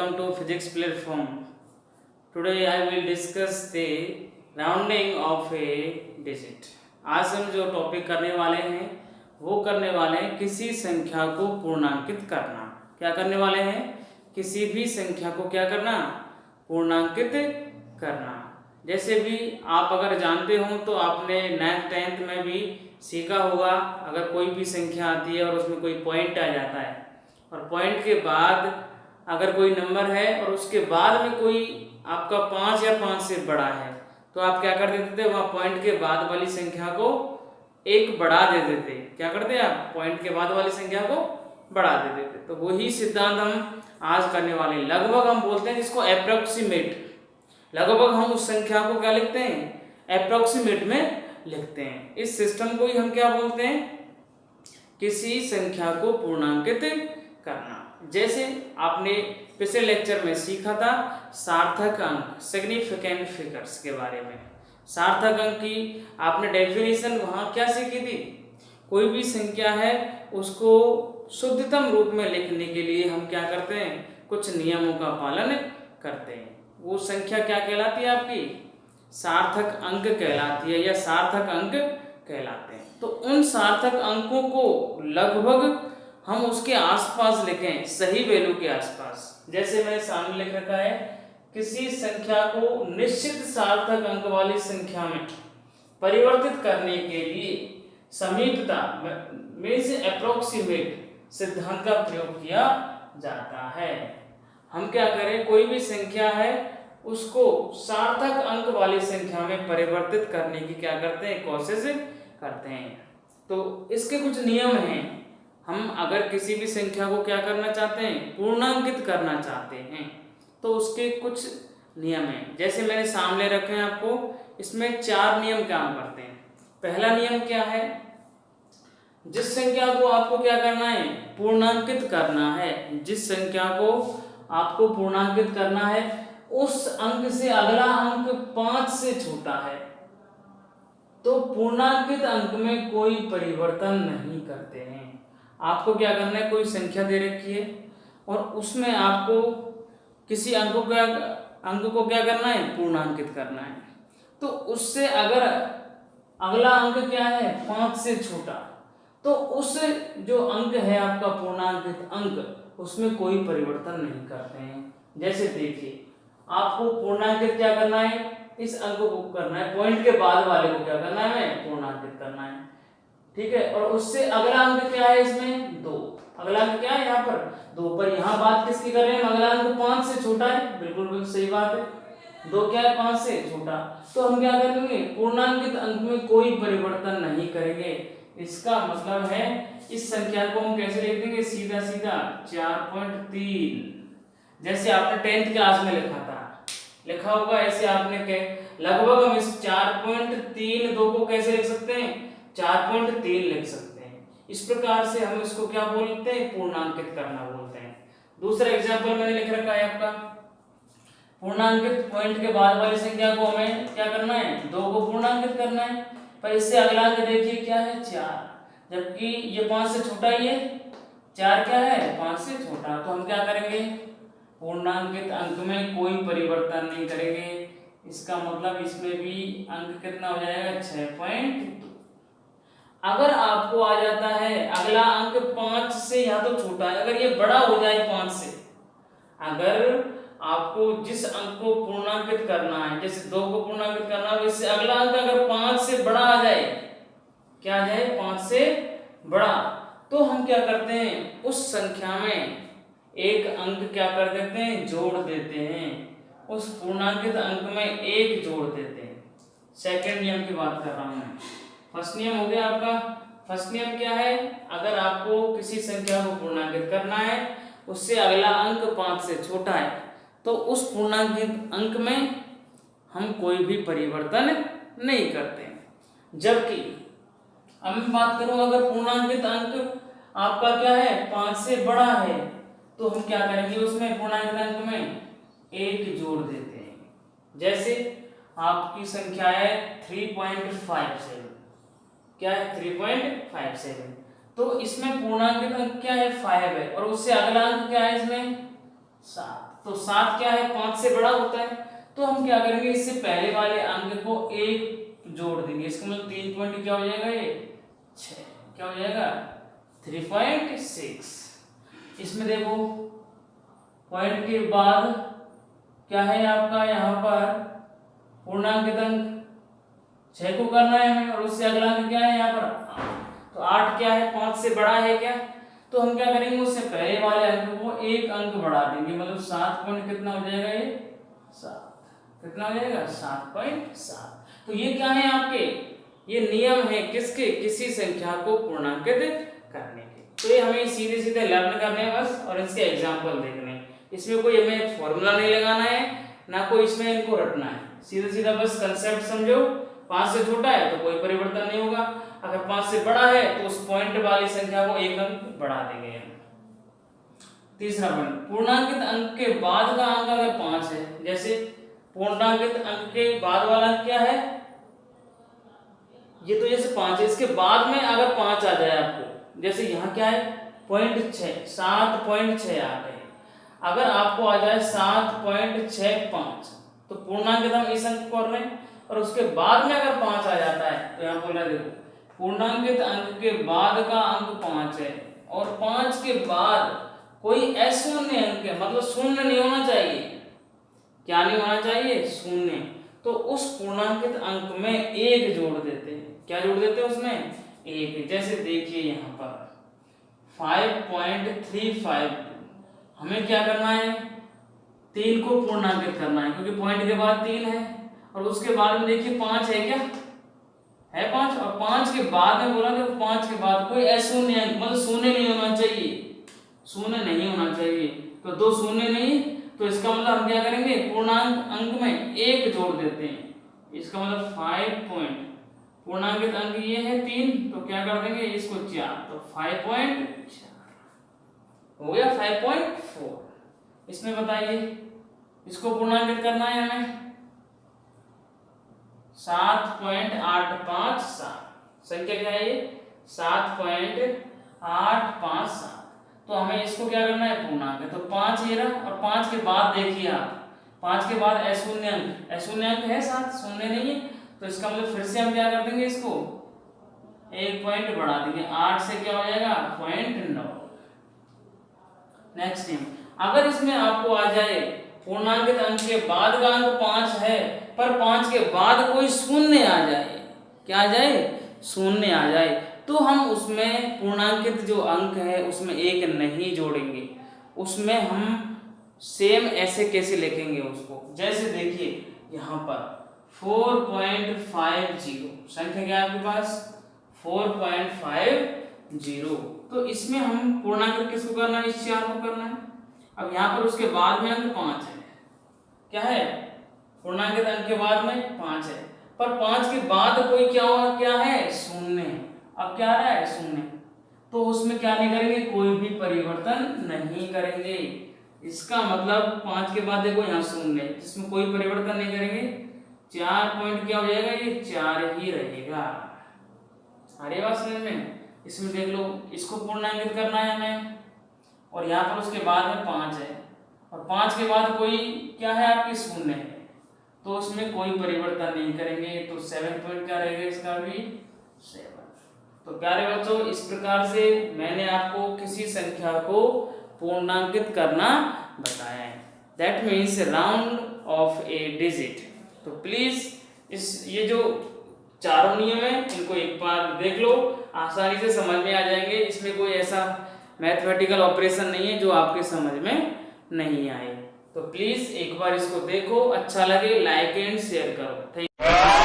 welcome to physics platform. Today I will discuss the rounding of a digit. आज हम जो topic करने वाले हैं वो करने वाले हैं किसी संख्या को पूर्णांकित करना। क्या करने वाले हैं? किसी भी संख्या को क्या करना? पूर्णांकित करना। जैसे भी आप अगर जानते हो तो आपने 9th 10th में भी सीखा होगा, अगर कोई भी संख्या आती है और उसमें कोई पॉइंट आ जाता है और पॉइंट के बाद अगर कोई नंबर है और उसके बाद में कोई आपका 5 या 5 से बड़ा है तो आप क्या कर देते थे? वहाँ पॉइंट के बाद वाली संख्या को एक बढ़ा देते थे। क्या करते आप? पॉइंट के बाद वाली संख्या को बढ़ा देते थे। तो वही सिद्धांत हम आज करने वाले हैं। लगभग हम बोलते हैं जिसको अप्रोक्सीमेट, लगभग हम उस संख्या को क्या लिखते हैं? अप्रोक्सीमेट में लिखते हैं। इस सिस्टम को ही हम क्या बोलते हैं? किसी संख्या को पूर्णांकित करना। जैसे आपने पिछले लेक्चर में सीखा था सार्थक अंक, सिग्निफिकेंट फिगर्स के बारे में। सार्थक अंक की आपने डेफिनेशन वहाँ क्या सीखी थी? कोई भी संख्या है उसको शुद्धतम रूप में लिखने के लिए हम क्या करते हैं? कुछ नियमों का पालन करते हैं। वो संख्या क्या कहलाती है? आपकी सार्थक अंक कहलाती है या सार्थक अंक कहलाते हैं। तो उन सार्थक अंकों को लगभग हम उसके आसपास लिखें, सही वैल्यू के आसपास। जैसे मैंने सामने लिख रखा है, किसी संख्या को निश्चित सार्थक अंक वाली संख्या में परिवर्तित करने के लिए समीपता मींस अप्रोक्सीमेट सिद्धांत का प्रयोग किया जाता है। हम क्या करें? कोई भी संख्या है उसको सार्थक अंक वाली संख्या में परिवर्तित करने की क्या करते हैं? कोशिश करते हैं। तो इसके कुछ नियम हैं। हम अगर किसी भी संख्या को क्या करना चाहते हैं? पूर्णांकित करना चाहते हैं तो उसके कुछ नियम हैं। जैसे मैंने सामने रखे हैं आपको, इसमें 4 नियम काम करते हैं। पहला नियम क्या है? जिस संख्या को आपको क्या करना है? पूर्णांकित करना है। जिस संख्या को आपको पूर्णांकित करना है उस अंक से अगला अंक 5 से छोटा है तो पूर्णांकित अंक में कोई परिवर्तन नहीं करते हैं। आपको क्या करना है? कोई संख्या दे रखी है और उसमें आपको किसी अंक को क्या करना है? पूर्णांकित करना है। तो उससे अगर अगला अंक क्या है? 5 से छोटा, तो उस जो अंक है आपका पूर्णांकित अंक उसमें कोई परिवर्तन नहीं करते हैं। जैसे देखिए, आपको पूर्णांकित क्या करना है? इस अंक को करना है, पॉइंट के बाद वाले को क्या करना है? पूर्णांकित करना है। ठीक है। और उससे अगला अंक क्या है? इसमें 2। अगला अंक क्या है? यहाँ पर 2। पर यहाँ बात किसकी कर रहे हैं? अगला अंक 5 से छोटा है। बिल्कुल बिल्कुल सही बात है। 2 क्या है? 5 से छोटा। तो हम क्या करेंगे? पूर्णांकित अंक में कोई परिवर्तन नहीं करेंगे। इसका मतलब है इस संख्या को हम कैसे लिख देंगे? सीधा सीधा 4.3। जैसे आपने 10th क्लास में लिखा होगा, ऐसे आपने लगभग हम इस 4.32 को कैसे लिख सकते हैं? 4.3 लिख सकते हैं। इस प्रकार से हम इसको क्या बोलते हैं? पूर्णांकित करना बोलते हैं। दूसरा एग्जांपल मैंने लिख रखा है आपका, पूर्णांकित पॉइंट के बाद वाली संख्या को हमें क्या करना है? 2 को पूर्णांकित करना है। पर इससे अगला अंक देखिए क्या है? 4, जबकि ये 5 से छोटा ही है। 4 क्या है? 5 से छोटा। तो हम क्या करेंगे? पूर्णांकित अंक में कोई परिवर्तन नहीं करेंगे। इसका मतलब इसमें भी अंक कितना हो जाएगा? 6.2। अगर आपको आ जाता है अगला अंक 5 से या तो छोटा है, अगर ये बड़ा हो जाए 5 से, अगर आपको जिस अंक को पूर्णांकित करना है, जैसे 2 को पूर्णांकित करना है, इससे अगला अंक अगर 5 से बड़ा आ जाए, क्या आ जाए? 5 से बड़ा, तो हम क्या करते हैं? उस संख्या में एक अंक क्या कर देते हैं? जोड़ देते हैं। उस पूर्णांकित अंक में 1 जोड़ देते हैं। सेकंड नियम की बात कर रहा हूं मैं। फर्स्ट नियम हो गया आपका। फर्स्ट नियम क्या है? अगर आपको किसी संख्या को पूर्णांकित करना है उससे अगला अंक 5 से छोटा है तो उस पूर्णांकित अंक में हम कोई भी परिवर्तन नहीं करते। जबकि अब मैं बात करूं, अगर पूर्णांकित अंक आपका क्या है? 5 से बड़ा है तो हम क्या करेंगे? उसमें पूर्णांकित अंक में 1 जोड़ देते हैं। जैसे आपकी संख्या है 3.57, क्या है? 3.57। तो इसमें पूर्णांकित अंक क्या है? 5 है और उससे अगला अंक क्या है? इसमें 7। तो 7 क्या है 5 से बड़ा होता है, तो हम क्या करेंगे इससे पहले वाले अंक को 1 जोड़ देंगे, इसका मतलब 3 पॉइंट क्या हो जाएगा ये 6, क्या हो जाएगा 3.6। इसमें देखो पॉइंट के बाद क्या है आपका यहाँ पर पूर्णांकित अंक 6 को करना है हमें, और उससे अगला अंक क्या है यहाँ पर 8। तो 8 क्या है 5 से बड़ा है क्या, तो हम क्या करेंगे उससे पहले वाले अंक को 1 अंक बढ़ा देंगे, मतलब 7 पॉइंट कितना हो जाएगा ये 7, कितना हो जाएगा 7.7। तो ये क्या है आपके, ये नियम है किसके, किसी संख्या को पूर्णांकित करने के। तो ये हमें सीधे सीधे लर्न करने हैं बस, और इसके एग्जांपल देखने हैं। इसमें कोई हमें फॉर्मूला नहीं लगाना है, ना कोई इसमें इनको रटना है, सीधा सीधा बस कंसेप्ट समझो। 5 से छोटा है तो कोई परिवर्तन नहीं होगा, अगर 5 से बड़ा है तो उस पॉइंट वाली संख्या को 1 अंक बढ़ा देंगे। तीसरा पॉइंट, पूर्णांकित अंक के बाद का अंक अगर 5 है, जैसे पूर्णांकित अंक के बाद वाला अंक क्या है, ये तो जैसे 5 है, इसके बाद में अगर 5 आ जाए आपको, जैसे यहाँ क्या है 0.6, 7.6 आ गए, अगर आपको आ जाए 7.65 तो पूर्णांकित हम इस अंक को कर रहे हैं, और उसके बाद में अगर 5 आ जाता है तो यहाँ बोला देखो पूर्णांकित अंक के बाद का अंक 5 है, और 5 के बाद कोई अशून्य अंक है, मतलब शून्य नहीं होना चाहिए, क्या नहीं होना चाहिए शून्य, तो उस पूर्णांकित अंक में 1 जोड़ देते हैं। क्या जोड़ देते हैं उसमें 1, जैसे देखिए यहाँ पर 5.352, हमें क्या करना है 3 को पूर्णांकित करना है, क्योंकि पॉइंट के बाद 3 है, और उसके बाद में देखिए 5 है, क्या है 5, और 5 के बाद में बोला कि 5 के बाद कोई अशून्य अंक, मतलब शून्य नहीं होना चाहिए, शून्य नहीं होना चाहिए, तो 2 शून्य नहीं, तो इसका मतलब हम क्या करेंगे पूर्णांक अंक में 1 जोड़ देते हैं, इसका मतलब 5 पॉइंट, पूर्णांकित अंक ये है 3, तो क्या कर देंगे इसको 4, तो 5.4 हो गया 5.4। इसमें बताइए इसको पूर्णांकित करना है हमें 7.857, संख्या क्या है ये 7.857, तो हमें इसको क्या करना है पूर्णांक, तो 5 ये रहा, और 5 के बाद देखिए आप 5 के बाद अशून्य अंक, अशून्य अंक है 7, शून्य नहीं है, तो इसका मतलब फिर से हम क्या कर देंगे इसको 1 पॉइंट बढ़ा देंगे, 8 से क्या हो जाएगा 0.9। नेक्स्ट टाइम अगर इसमें आपको आ जाए पूर्णांकित अंक के बाद का अंक 5 है, पर 5 के बाद कोई शून्य आ जाए, क्या आ जाए शून्य आ जाए, तो हम उसमें पूर्णांकित जो अंक है उसमें 1 नहीं जोड़ेंगे, उसमें हम सेम ऐसे कैसे लिखेंगे उसको, जैसे देखिए यहाँ पर 4.50, संख्या क्या है आपके पास 4.50, तो इसमें हम पूर्णांक किसको करना है, इस 4 को करना है। अब यहाँ पर उसके बाद में अंक 5 है, क्या है पूर्णांकित अंक के बाद में 5 है, पर 5 के बाद कोई क्या है शून्य, अब क्या आ रहा है शून्य, तो उसमें क्या नहीं करेंगे कोई भी परिवर्तन नहीं करेंगे, इसका मतलब 5 के बाद देखो यहाँ शून्य है, जिसमें कोई परिवर्तन नहीं करेंगे, 4 पॉइंट क्या हो जाएगा ये 4 ही रहेगा। अरे बात समझ में, इसमें देख लो इसको पूर्णांकित करना है हमें, और यहाँ पर उसके बाद में 5 है, और 5 के बाद कोई क्या है आपकी शून्य है, तो उसमें कोई परिवर्तन नहीं करेंगे, तो 7 पॉइंट क्या रहेगा इसका भी 7। तो प्यारे बच्चों इस प्रकार से मैंने आपको किसी संख्या को पूर्णांकित करना बताया है, that means round of A digit. तो प्लीज ये जो चारों नियम है इनको एक बार देख लो, आसानी से समझ में आ जाएंगे, इसमें कोई ऐसा मैथमेटिकल ऑपरेशन नहीं है जो आपके समझ में नहीं आए। तो प्लीज एक बार इसको देखो, अच्छा लगे लाइक एंड शेयर करो। Thank you.